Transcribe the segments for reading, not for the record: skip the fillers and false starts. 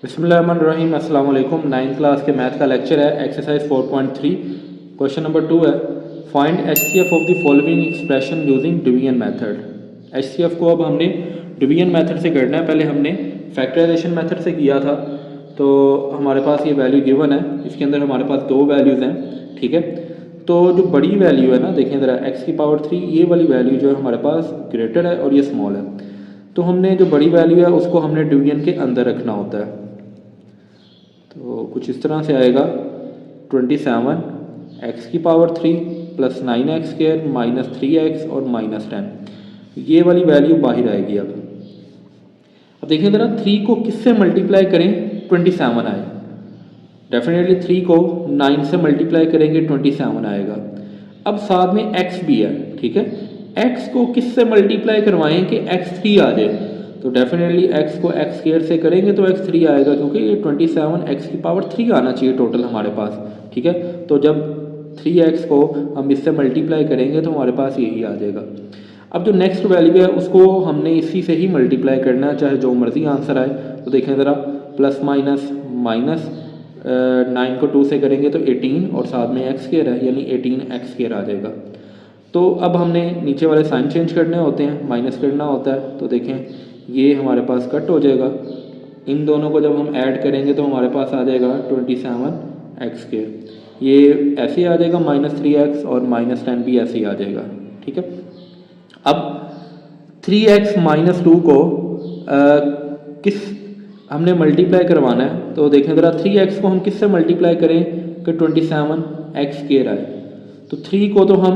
बिस्मिल्लाहिर्रहमानिर्रहीम। अस्सलाम वालेकुम। 9th क्लास के मैथ का लेक्चर है। एक्सरसाइज 4.3 क्वेश्चन नंबर 2 है, find HCF of the following expression using division method. HCF को अब हमने डिवीजन मेथड से करना है। पहले हमने फैक्टराइजेशन मेथड से किया था, तो हमारे पास ये वैल्यू गिवन है। इसके अंदर हमारे पास दो वैल्यूज़ हैं, ठीक है। तो जो बड़ी वैल्यू है ना, देखें ज़रा, एक्स की पावर 3, ये वाली वैल्यू जो है हमारे पास ग्रेटर है और ये स्मॉल है। तो हमने जो बड़ी वैल्यू है उसको हमने डिवीजन के अंदर रखना होता है। तो कुछ इस तरह से आएगा 27 एक्स की power 3 plus 9x square minus 3x और माइनस 10, ये वाली वैल्यू बाहर आएगी। अब देखिए ज़रा, 3 को किससे मल्टीप्लाई करें 27 आए। डेफिनेटली 3 को 9 से मल्टीप्लाई करेंगे 27 आएगा। अब साथ में x भी है, ठीक है। x को किससे मल्टीप्लाई करवाएं कि x3 आ जाए, तो डेफिनेटली x को x स्क्वायर से करेंगे तो x3 आएगा, क्योंकि ये 27 x की पावर 3 आना चाहिए टोटल हमारे पास, ठीक है। तो जब 3x को हम इससे मल्टीप्लाई करेंगे तो हमारे पास यही आ जाएगा। अब जो नेक्स्ट वैल्यू है उसको हमने इसी से ही मल्टीप्लाई करना है, चाहे जो मर्जी आंसर आए। तो देखें ज़रा, प्लस माइनस माइनस 9 को 2 से करेंगे तो 18 और साथ में एक्स स्क्वायर है, यानी 18x स्क्वायर आ जाएगा। तो अब हमने नीचे वाले साइन चेंज करने होते हैं, माइनस करना होता है। तो देखें ये हमारे पास कट हो जाएगा। इन दोनों को जब हम ऐड करेंगे तो हमारे पास आ जाएगा 27x स्क्वायर। ये ऐसे आ जाएगा -3x और -10 भी ऐसे ही आ जाएगा, ठीक है। अब 3x माइनस 2 को किस हमने मल्टीप्लाई करवाना है। तो देखें ज़रा, 3x को हम किससे मल्टीप्लाई करें कि 27x स्क्वायर आए। तो 3 को तो हम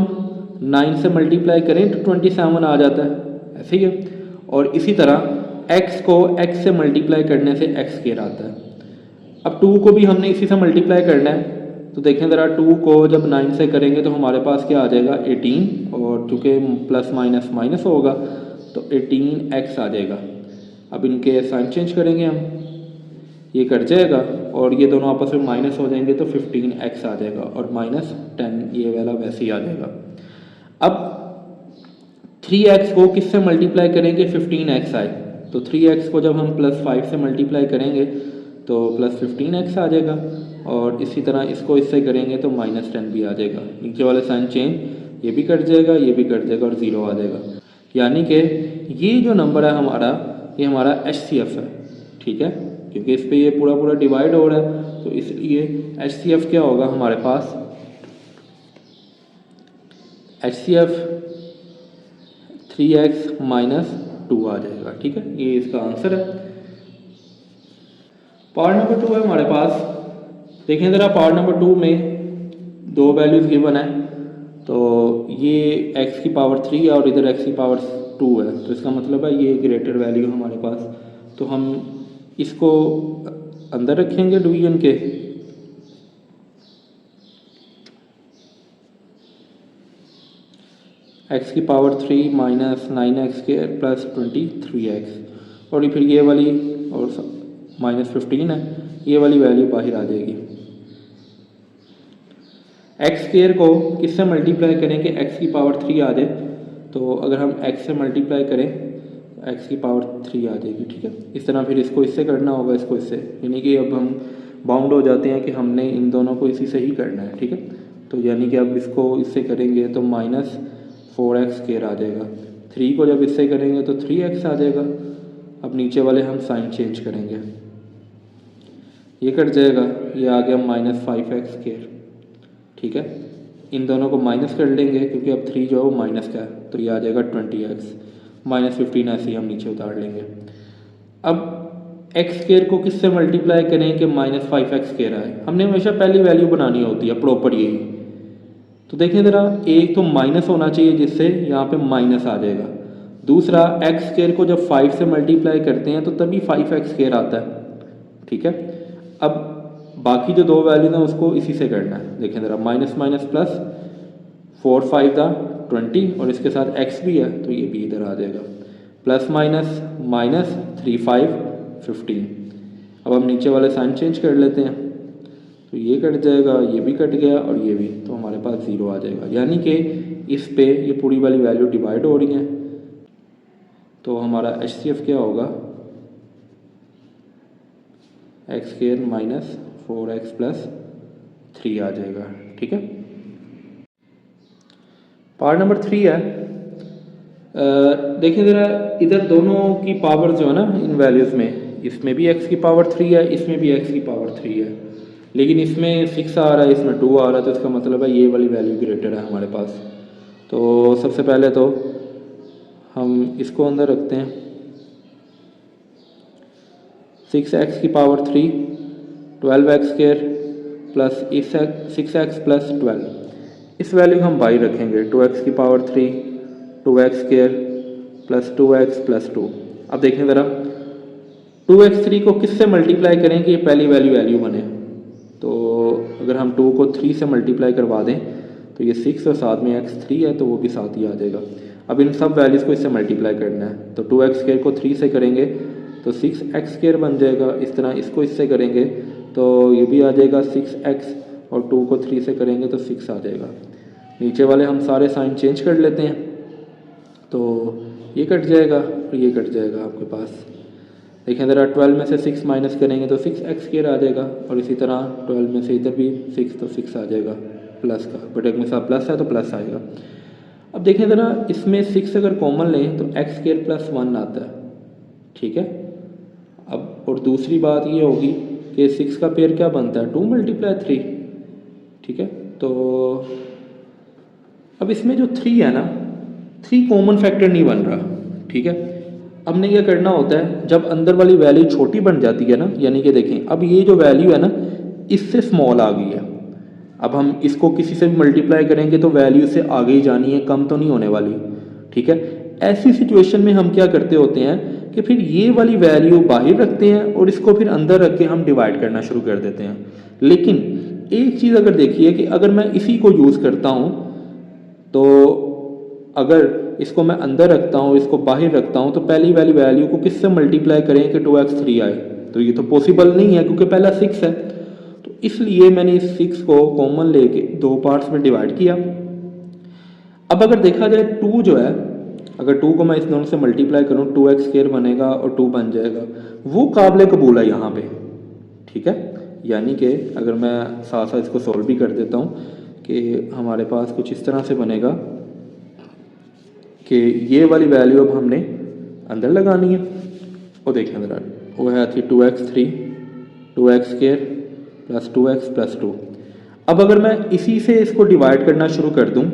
9 से मल्टीप्लाई करें तो 27 आ जाता है, ऐसे ही है। और इसी तरह x को x से मल्टीप्लाई करने से x स्क्वायर आता है। अब 2 को भी हमने इसी से मल्टीप्लाई करना है। तो देखें ज़रा, 2 को जब 9 से करेंगे तो हमारे पास क्या आ जाएगा 18, और चूँकि प्लस माइनस माइनस होगा तो 18x आ जाएगा। अब इनके साइन चेंज करेंगे हम, ये कट जाएगा और ये दोनों आपस में माइनस हो जाएंगे तो 15x आ जाएगा और -10 ये वाला वैसे ही आ जाएगा। अब 3x को किससे मल्टीप्लाई करेंगे 15x आए। तो 3x को जब हम +5 से मल्टीप्लाई करेंगे तो +15x आ जाएगा, और इसी तरह इसको इससे करेंगे तो -10 भी आ जाएगा। नीचे वाले साइन चेंज, ये भी कट जाएगा, ये भी कट जाएगा और 0 आ जाएगा। यानी कि ये जो नंबर है हमारा, ये हमारा HCF है, ठीक है, क्योंकि इस पर ये पूरा पूरा डिवाइड हो रहा है। तो इसलिए HCF क्या होगा हमारे पास, HCF 3x माइनस 2 आ जाएगा, ठीक है। ये इसका आंसर है। पार्ट नंबर 2 है हमारे पास। देखें ज़रा, पार्ट नंबर 2 में दो वैल्यूज़ गिवन है। तो ये x की पावर 3 है और इधर x की पावर 2 है, तो इसका मतलब है ये ग्रेटर वैल्यू हमारे पास। तो हम इसको अंदर रखेंगे डिवीजन के, x की power 3 minus 9x square plus 23x, और फिर ये वाली और -15 है, ये वाली वैल्यू बाहर आ जाएगी। x स्क्वायर को किससे मल्टीप्लाई करें कि x की पावर 3 आ जाए। तो अगर हम x से मल्टीप्लाई करें तो x की पावर 3 आ जाएगी, ठीक है। इस तरह फिर इसको इससे करना होगा, इसको इससे, यानी कि अब हम बाउंड हो जाते हैं कि हमने इन दोनों को इसी से ही करना है, ठीक है। तो यानी कि अब इसको इससे करेंगे तो -4x स्क्वायर आ जाएगा। 3 को जब इससे करेंगे तो 3x आ जाएगा। अब नीचे वाले हम साइन चेंज करेंगे, ये कट जाएगा, ये आ गया -5x स्क्वायर, ठीक है। इन दोनों को माइनस कर लेंगे क्योंकि अब 3 जो है वो माइनस का है, तो ये आ जाएगा 20x, -15 ऐसे ही हम नीचे उतार लेंगे। अब x स्क्वायर को किससे मल्टीप्लाई करें कि -5x स्क्वायर आए। हमने हमेशा पहली वैल्यू बनानी होती है प्रॉपर यही। तो देखिए ज़रा, एक तो माइनस होना चाहिए जिससे यहाँ पे माइनस आ जाएगा। दूसरा, x स्क्वायर को जब 5 से मल्टीप्लाई करते हैं तो तभी 5x स्क्वायर आता है, ठीक है। अब बाकी जो दो वैल्यूज हैं उसको इसी से करना है। देखें ज़रा, माइनस माइनस प्लस 4 5 दा 20 और इसके साथ x भी है तो ये भी इधर आ जाएगा, प्लस माइनस माइनस 3 5 15। अब हम नीचे वाले साइन चेंज कर लेते हैं, तो ये कट जाएगा, ये भी कट गया और ये भी, तो हमारे पास 0 आ जाएगा। यानी कि इस पे ये पूरी वाली वैल्यू डिवाइड हो रही है। तो हमारा HCF क्या होगा, x square minus 4x plus 3 आ जाएगा। ठीक है, पार्ट नंबर 3 है। देखिए ज़रा, इधर दोनों की पावर जो है ना इन वैल्यूज़ में, इसमें भी x की पावर 3 है, इसमें भी x की पावर 3 है, लेकिन इसमें 6 आ रहा है, इसमें 2 आ रहा है, तो इसका मतलब है ये वाली वैल्यू ग्रेटर है हमारे पास। तो सबसे पहले तो हम इसको अंदर रखते हैं, 6x की power 3 12x square plus 6x plus 12, इस वैल्यू हम बाई रखेंगे, 2x की power 3 2x square plus 2x plus 2। अब देखें ज़रा, 2x3 को किससे मल्टीप्लाई करें कि ये पहली वैल्यू बने। तो अगर हम 2 को 3 से मल्टीप्लाई करवा दें तो ये 6 और साथ में x3 है तो वो भी साथ ही आ जाएगा। अब इन सब वैल्यूज़ को इससे मल्टीप्लाई करना है, तो 2x स्क्वायर को 3 से करेंगे तो 6x स्क्वायर बन जाएगा। इस तरह इसको इससे करेंगे तो ये भी आ जाएगा 6x, और 2 को 3 से करेंगे तो 6 आ जाएगा। नीचे वाले हम सारे साइन चेंज कर लेते हैं, तो ये कट जाएगा और ये कट जाएगा आपके पास। देखें ज़रा, 12 में से 6 माइनस करेंगे तो 6x स्क्वायर आ जाएगा, और इसी तरह 12 में से इधर भी 6 तो 6 आ जाएगा प्लस का, बट में साथ प्लस है तो प्लस आएगा। अब देखें ज़रा, इसमें 6 अगर कॉमन लें तो x स्क्वायर प्लस 1 आता है। ठीक है, अब और दूसरी बात ये होगी कि 6 का पेयर क्या बनता है, 2 मल्टीप्लाई 3। ठीक है, तो अब इसमें जो 3 है ना, 3 कॉमन फैक्टर नहीं बन रहा। ठीक है, हमने ये करना होता है, जब अंदर वाली वैल्यू छोटी बन जाती है ना, यानी कि देखें अब ये जो वैल्यू है ना इससे स्मॉल आ गई है, अब हम इसको किसी से भी मल्टीप्लाई करेंगे तो वैल्यू से आगे ही जानी है, कम तो नहीं होने वाली। ठीक है, ऐसी सिचुएशन में हम क्या करते होते हैं कि फिर ये वाली वैल्यू बाहर रखते हैं और इसको फिर अंदर रख के हम डिवाइड करना शुरू कर देते हैं। लेकिन एक चीज़ अगर देखिए कि अगर मैं इसी को यूज़ करता हूँ, तो अगर इसको मैं अंदर रखता हूँ, इसको बाहर रखता हूँ, तो पहली वाली वैल्यू को किससे मल्टीप्लाई करें कि 2x3 आए, तो ये तो पॉसिबल नहीं है क्योंकि पहला 6 है। तो इसलिए मैंने इस 6 को कॉमन लेके 2 पार्ट्स में डिवाइड किया। अब अगर देखा जाए 2 जो है, अगर 2 को मैं इस दोनों से मल्टीप्लाई करूँ 2x स्क्वायर बनेगा और 2 बन जाएगा, वो काबिल कबूल है यहाँ पे। ठीक है, यानी कि अगर मैं साथ साथ इसको सॉल्व भी कर देता हूँ कि हमारे पास कुछ इस तरह से बनेगा कि ये वाली वैल्यू अब हमने अंदर लगानी है। और देखें ज़रा, वो है थी 2x3 2x square plus 2x plus 2। अब अगर मैं इसी से इसको डिवाइड करना शुरू कर दूं,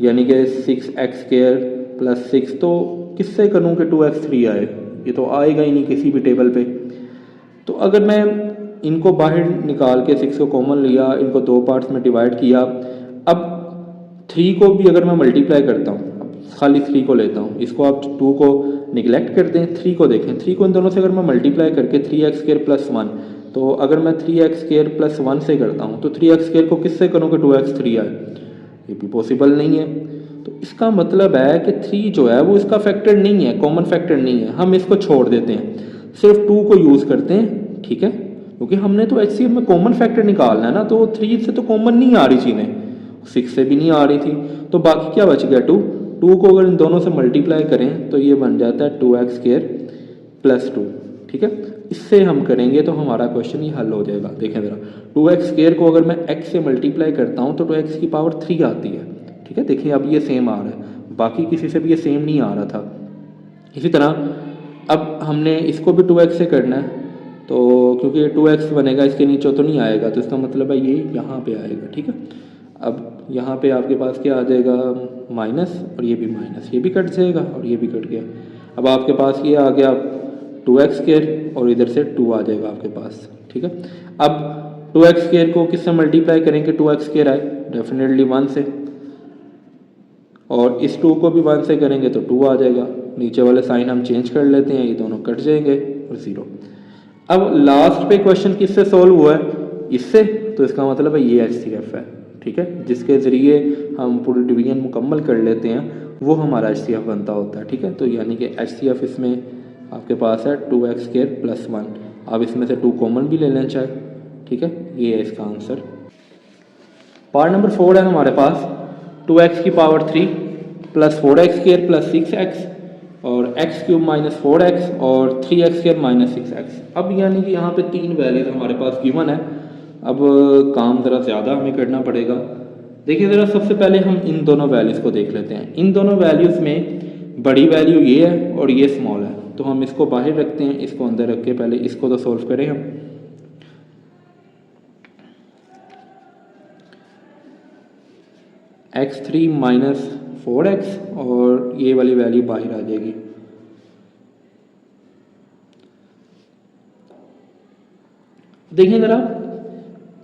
यानी कि 6x स्क्वायर प्लस 6, तो किससे करूं कि 2x3 आए, ये तो आएगा ही नहीं किसी भी टेबल पे। तो अगर मैं इनको बाहर निकाल के 6 को कॉमन लिया, इनको 2 पार्ट्स में डिवाइड किया, अब 3 को भी अगर मैं मल्टीप्लाई करता हूँ, खाली 3 को लेता हूँ, इसको आप 2 को निगलेक्ट कर दें, 3 को देखें, 3 को इन दोनों से अगर मैं मल्टीप्लाई करके 3x स्क्वायर प्लस 1, तो अगर मैं 3x स्क्वायर प्लस 1 से करता हूँ तो 3x स्क्वायर को किससे करूँ कि 2x3 आए, ये भी पॉसिबल नहीं है। तो इसका मतलब है कि 3 जो है वो इसका फैक्टर नहीं है, कॉमन फैक्टर नहीं है, हम इसको छोड़ देते हैं, सिर्फ 2 को यूज़ करते हैं। ठीक है, क्योंकि हमने तो HCF में कॉमन फैक्टर निकालना है ना, तो 3 से तो कॉमन नहीं आ रही चीज़ें, 6 से भी नहीं आ रही थी, तो बाकी क्या बच गया 2। 2 को अगर इन दोनों से मल्टीप्लाई करें तो ये बन जाता है 2x स्क्वायर प्लस 2। ठीक है, इससे हम करेंगे तो हमारा क्वेश्चन ही हल हो जाएगा। देखें ज़रा, 2x स्क्वायर को अगर मैं x से मल्टीप्लाई करता हूँ तो 2x की पावर 3 आती है। ठीक है, देखिए अब ये सेम आ रहा है, बाकी किसी से भी ये सेम नहीं आ रहा था। इसी तरह अब हमने इसको भी 2x से करना है, तो क्योंकि 2x बनेगा इसके नीचे तो नहीं आएगा, तो इसका मतलब है ये यहाँ पे आएगा। ठीक है, अब यहाँ पे आपके पास क्या आ जाएगा, माइनस, और ये भी माइनस, ये भी कट जाएगा और ये भी कट गया। अब आपके पास ये आ गया 2x स्क्वायर और इधर से 2 आ जाएगा आपके पास। ठीक है, अब 2x स्क्वायर को किससे मल्टीप्लाई करेंगे 2x स्क्वायर आए, डेफिनेटली 1 से, और इस 2 को भी 1 से करेंगे तो 2 आ जाएगा। नीचे वाले साइन हम चेंज कर लेते हैं, ये दोनों कट जाएंगे और 0। अब लास्ट पे क्वेश्चन किससे सॉल्व हुआ है, इससे, तो इसका मतलब है ये HCF है। ठीक है, जिसके ज़रिए हम पूरी डिवीजन मुकम्मल कर लेते हैं वो हमारा HCF बनता होता है। ठीक है, तो यानी कि HCF इसमें आपके पास है 2x स्क्वायर प्लस 1, आप इसमें से 2 कॉमन भी ले लें चाहे। ठीक है, ये है इसका आंसर। पार्ट नंबर 4 है हमारे पास 2x की power 3 plus 4x square plus 6x, और एक्स क्यूब माइनस 4x और 3x स्क्वायर माइनस 6x। अब यानी कि यहाँ पे तीन वैल्यूज हमारे पास गिवन है। अब काम ज़रा ज़्यादा हमें करना पड़ेगा। देखिए ज़रा, सबसे पहले हम इन दोनों वैल्यूज़ को देख लेते हैं। इन दोनों वैल्यूज़ में बड़ी वैल्यू ये है और ये स्मॉल है, तो हम इसको बाहर रखते हैं, इसको अंदर रख के पहले इसको तो सॉल्व करें हम। x3 माइनस 4x और ये वाली वैल्यू बाहर आ जाएगी। देखिए ज़रा,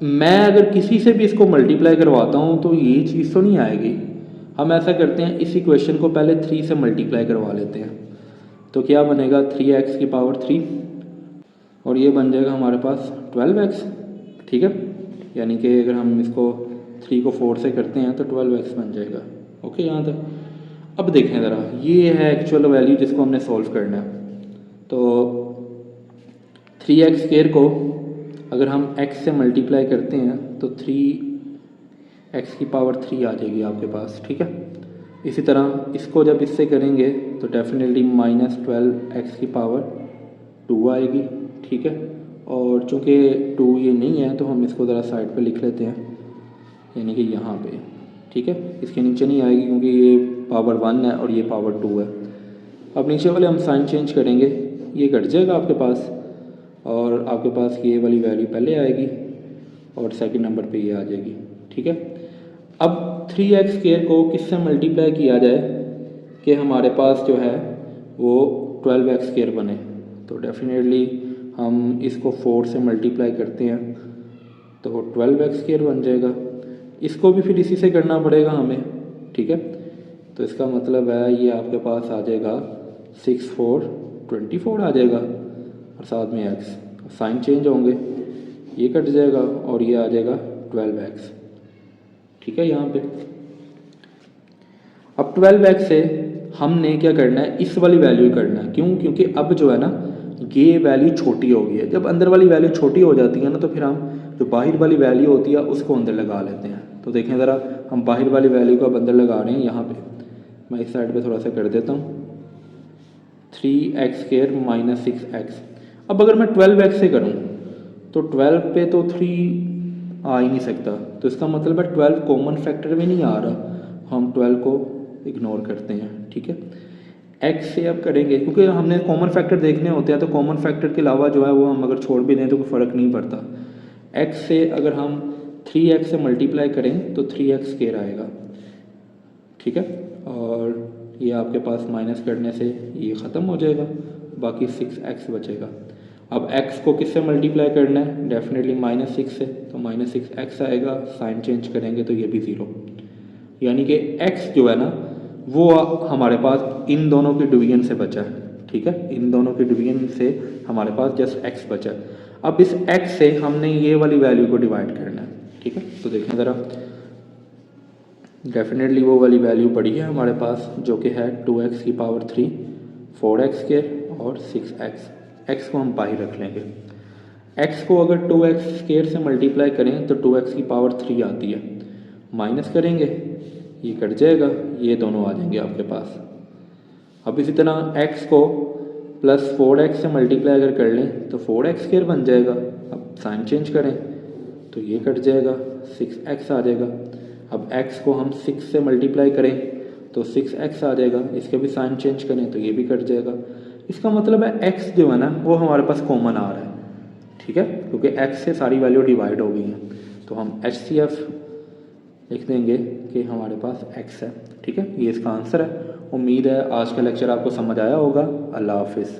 मैं अगर किसी से भी इसको मल्टीप्लाई करवाता हूँ तो ये चीज़ तो नहीं आएगी। हम ऐसा करते हैं, इसी क्वेश्चन को पहले 3 से मल्टीप्लाई करवा लेते हैं। तो क्या बनेगा, 3x की पावर 3 और ये बन जाएगा हमारे पास 12x। ठीक है, यानी कि अगर हम इसको 3 को 4 से करते हैं तो 12x बन जाएगा। ओके, यहाँ तक। अब देखें ज़रा, ये है एक्चुअल वैल्यू जिसको हमने सॉल्व करना है। तो 3x स्क्वायर को अगर हम x से मल्टीप्लाई करते हैं तो 3x की पावर 3 आ जाएगी आपके पास। ठीक है, इसी तरह इसको जब इससे करेंगे तो डेफिनेटली माइनस 12x की पावर 2 आएगी। ठीक है, और चूँकि 2 ये नहीं है तो हम इसको ज़रा साइड पे लिख लेते हैं, यानी कि यहाँ पे। ठीक है, इसके नीचे नहीं आएगी क्योंकि ये पावर 1 है और ये पावर 2 है। अब नीचे वाले हम साइन चेंज करेंगे, ये कट जाएगा आपके पास और आपके पास ये वाली वैल्यू पहले आएगी और सेकंड नंबर पे ये आ जाएगी। ठीक है, अब 3x स्क्वायर को किससे मल्टीप्लाई किया जाए कि हमारे पास जो है वो 12x स्क्वायर बने। तो डेफिनेटली हम इसको 4 से मल्टीप्लाई करते हैं तो 12x स्क्वायर बन जाएगा। इसको भी फिर इसी से करना पड़ेगा हमें। ठीक है, तो इसका मतलब है ये आपके पास आ जाएगा 6 4 24 आ जाएगा और साथ में x, साइन चेंज होंगे, ये कट जाएगा और ये आ जाएगा 12x। ठीक है, यहाँ पे अब 12x से हमने क्या करना है, इस वाली वैल्यू करना है। क्यों? क्योंकि अब जो है ना ये वैल्यू छोटी हो गई है। जब अंदर वाली वैल्यू छोटी हो जाती है ना तो फिर हम जो बाहर वाली वैल्यू होती है उसको अंदर लगा लेते हैं। तो देखें ज़रा, हम बाहर वाली वैल्यू को अब अंदर लगा रहे हैं। यहाँ पे मैं इस साइड पे थोड़ा सा कर देता हूँ, 3x स्क्वायर माइनस 6x। अब अगर मैं 12x से करूँ तो 12 पे तो 3 आ ही नहीं सकता, तो इसका मतलब है 12 कॉमन फैक्टर में नहीं आ रहा, हम 12 को इग्नोर करते हैं। ठीक है, x से अब करेंगे क्योंकि हमने कॉमन फैक्टर देखने होते हैं, तो कॉमन फैक्टर के अलावा जो है वो हम अगर छोड़ भी दें तो कोई फ़र्क नहीं पड़ता। x से अगर हम 3x से मल्टीप्लाई करें तो 3x स्क्वायर आएगा। ठीक है, और ये आपके पास माइनस करने से ये ख़त्म हो जाएगा, बाकी 6x बचेगा। अब x को किससे मल्टीप्लाई करना है, डेफिनेटली माइनस 6 से, तो माइनस 6x आएगा, साइन चेंज करेंगे तो ये भी 0। यानी कि x जो है ना वो हमारे पास इन दोनों के डिवीजन से बचा है। ठीक है, इन दोनों के डिवीजन से हमारे पास जस्ट x बचा है। अब इस x से हमने ये वाली वैल्यू को डिवाइड करना है। ठीक है, तो देखें ज़रा, डेफिनेटली वो वाली वैल्यू पड़ी है हमारे पास जो कि है 2x की पावर 3, 4x स्क्वायर और 6x। x को हम बाहर रख लेंगे। x को अगर 2x स्क्वायर से मल्टीप्लाई करें तो 2x की पावर 3 आती है, माइनस करेंगे ये कट जाएगा, ये दोनों आ जाएंगे आपके पास। अब इसी तरह x को प्लस 4x से मल्टीप्लाई अगर कर लें तो 4x स्क्वायर बन जाएगा। अब साइन चेंज करें तो ये कट जाएगा, 6x आ जाएगा। अब x को हम 6 से मल्टीप्लाई करें तो 6x आ जाएगा, इसके भी साइन चेंज करें तो ये भी कट जाएगा। इसका मतलब है x जो है ना वो हमारे पास कॉमन आ रहा है। ठीक है, क्योंकि x से सारी वैल्यू डिवाइड हो गई हैं, तो हम HCF लिख देंगे कि हमारे पास x है। ठीक है, ये इसका आंसर है। उम्मीद है आज का लेक्चर आपको समझ आया होगा। अल्लाह हाफिज़।